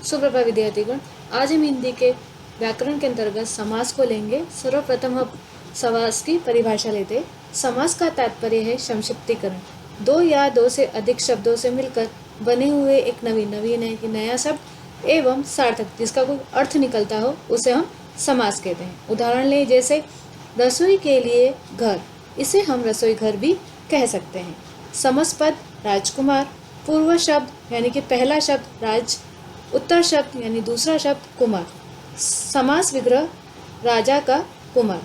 सुप्रभात विद्यार्थीगण, आज हम हिंदी के व्याकरण के अंतर्गत समास को लेंगे। सर्वप्रथम हम समास की परिभाषा लेते हैं। समास का तात्पर्य है संक्षिप्तीकरण, दो या दो से अधिक शब्दों से मिलकर बने हुए एक नवीन है कि नया शब्द एवं सार्थक जिसका कोई अर्थ निकलता हो उसे हम समास कहते हैं। उदाहरण लें, जैसे रसोई के लिए घर, इसे हम रसोई घर भी कह सकते हैं। समस्त राजकुमार, पूर्व शब्द यानी कि पहला शब्द राज, उत्तर शब्द यानी दूसरा शब्द कुमार। समास विग्रह राजा का कुमार।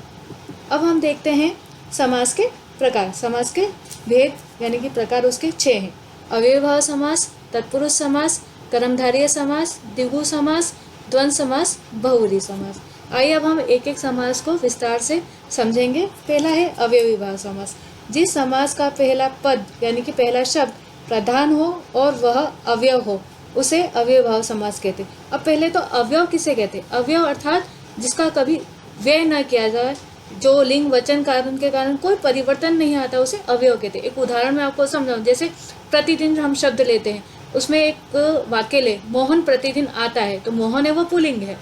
अब हम देखते हैं समास के प्रकार। समास के भेद यानी कि प्रकार उसके 6 हैं। अव्ययभाव समास, तत्पुरुष समास, कर्मधारय समास, द्विगु समास, द्वंद्व समास, बहुव्रीहि समास। आइए अब हम एक एक समास को विस्तार से समझेंगे। पहला है अव्ययभाव समास। जिस समास का पहला पद यानी कि पहला शब्द प्रधान हो और वह अवयव हो उसे अव्ययभाव समास कहते हैं। अब पहले तो अवयव किसे कहते हैं? अवयव अर्थात जिसका कभी व्यय न किया जाए, जो लिंग वचन कारण के कारण कोई परिवर्तन नहीं आता, उसे अवयव कहते हैं। एक उदाहरण मैं आपको समझाऊं, जैसे प्रतिदिन हम शब्द लेते हैं, उसमें एक वाक्य ले, मोहन प्रतिदिन आता है, तो मोहन है वो पुल्लिंग है।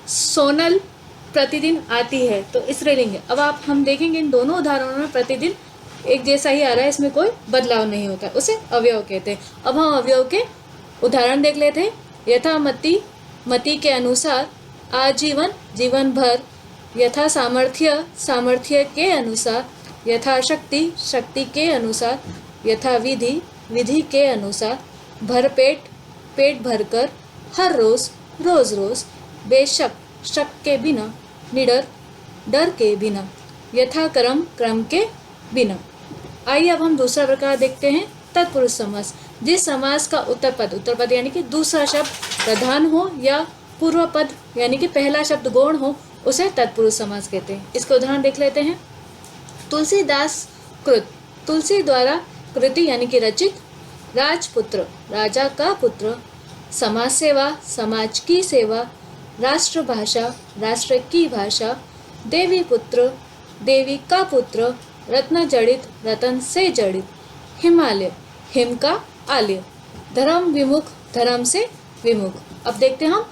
सोनल प्रतिदिन आती है तो स्त्रीलिंग है। अब हम देखेंगे इन दोनों उदाहरणों में प्रतिदिन एक जैसा ही आ रहा है, इसमें कोई बदलाव नहीं होता, उसे अवयव कहते हैं। अब हम अवयव के उदाहरण देख लेते हैं। यथा मति, मति के अनुसार, आजीवन, जीवन भर, यथा सामर्थ्य, सामर्थ्य के अनुसार, यथा शक्ति, शक्ति के अनुसार, यथा विधि, विधि के अनुसार, भरपेट, पेट भरकर, हर रोज, रोज रोज, बेशक, शक के बिना, निडर, डर के बिना, यथा क्रम, क्रम के बिना। आइए अब हम दूसरा प्रकार देखते हैं, तत्पुरुष समास। जिस समास का उत्तर पद यानी कि दूसरा शब्द प्रधान हो या पूर्व पद यानी कि पहला शब्द गौण हो उसे तत्पुरुष समास कहते हैं। इसके उदाहरण देख लेते हैं। तुलसीदास कृत, तुलसी द्वारा कृति यानी कि रचित। राजपुत्र, राजा का पुत्र। समाज सेवा, समाज की सेवा। राष्ट्रभाषा, राष्ट्र की भाषा। देवी पुत्र, देवी का पुत्र। रत्न जड़ित, रतन से जड़ित। हिमालय, हिम का आलय। धर्म विमुख, धर्म से विमुख। अब देखते हैं हम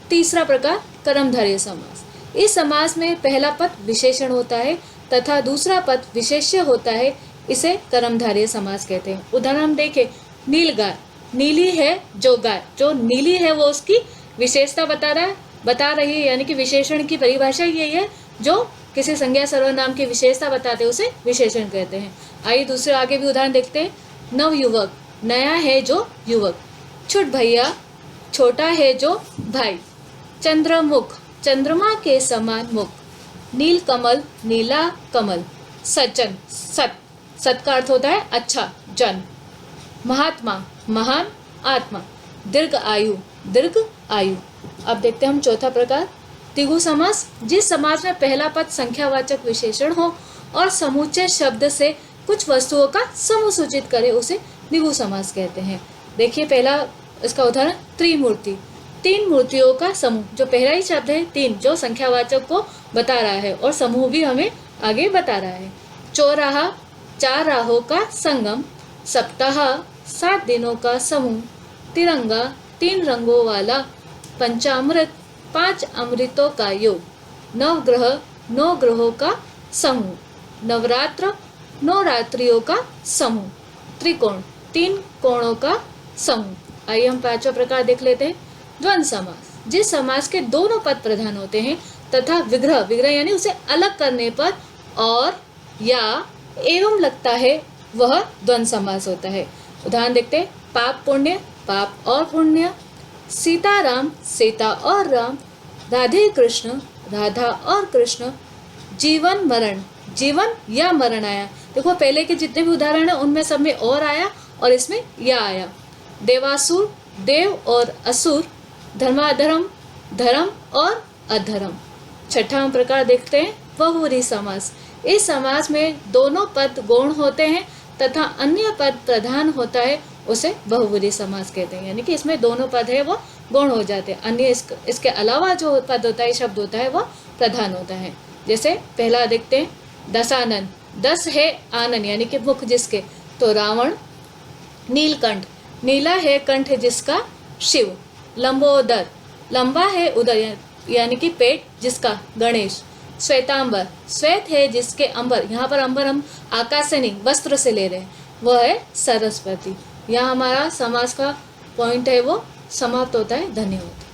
तीसरा प्रकार, कर्मधारय समास। इस समास में पहला पद विशेषण होता है तथा दूसरा पद विशेष्य होता है, इसे कर्मधारय समास कहते हैं। उदाहरण हम देखें, नील गाय, नीली है जो गाय, जो नीली है वो उसकी विशेषता बता रही है, यानी कि विशेषण की परिभाषा यही है, जो किसी संज्ञा सर्वनाम की विशेषता बताते हैं उसे विशेषण कहते हैं। आइए दूसरे आगे भी उदाहरण देखते हैं। नवयुवक, नया है जो युवक। छुट भैया, छोटा है जो भाई। चंद्रमुख, चंद्रमा के समान मुख। नील कमल, नीला कमल। सज्जन, सत का अर्थ होता है अच्छा, जन। महात्मा, महान आत्मा। दीर्घ आयु, दीर्घ आयु। अब देखते हैं हम चौथा प्रकार, द्विगु समास। जिस समास में पहला पद संख्यावाचक विशेषण हो और समूचे शब्द से कुछ वस्तुओं का समूह सूचित करे उसे द्विगु समास कहते हैं। देखिए पहला इसका उदाहरण, त्रिमूर्ति, 3 मूर्तियों का समूह। जो पहला ही शब्द है तीन, जो संख्यावाचक को बता रहा है और समूह भी हमें आगे बता रहा है। चौराहा, 4 राहों का संगम। सप्ताह, 7 दिनों का समूह। तिरंगा, 3 रंगों वाला। पंचामृत, 5 अमृतों का योग। नवग्रह, 9 ग्रहों का समूह। नवरात्र, 9 रात्रियों का समूह। त्रिकोण, 3 कोणों का समूह। आइए हम पांचवा प्रकार देख लेते हैं, द्वंद्व समास। जिस समास के दोनों पद प्रधान होते हैं तथा विग्रह यानी उसे अलग करने पर और या एवं लगता है वह द्वंद्व समास होता है। उदाहरण देखते हैं, पाप पुण्य, पाप और पुण्य। सीताराम, सीता और राम। राधे कृष्ण, राधा और कृष्ण। जीवन मरण, जीवन या मरण आया। देखो पहले के जितने भी उदाहरण है उनमें सब में और आया और इसमें या आया। देवासुर, देव और असुर। धर्माधर्म, धर्म और अधर्म। छठा प्रकार देखते हैं, बहुव्रीहि समास। इस समास में दोनों पद गौण होते हैं तथा अन्य पद प्रधान होता है, उसे बहुव्रीहि समास कहते हैं। यानी कि इसमें दोनों पद है वो गौण हो जाते हैं, अन्य इसके अलावा जो पद होता है, शब्द होता है, वह प्रधान होता है। जैसे पहला देखते हैं, दशानन, 10 है आनन यानी कि मुख जिसके, तो रावण। नीलकंठ, नीला है कंठ जिसका, शिव। लंबोदर, लंबा है उदर यानी कि पेट जिसका, गणेश। श्वेतांबर, श्वेत है जिसके अंबर, यहाँ पर अंबर हम आकाश से नहीं वस्त्र से ले रहे हैं, वह है सरस्वती। यहाँ हमारा समास का पॉइंट है वो समाप्त होता है। धन्यवाद।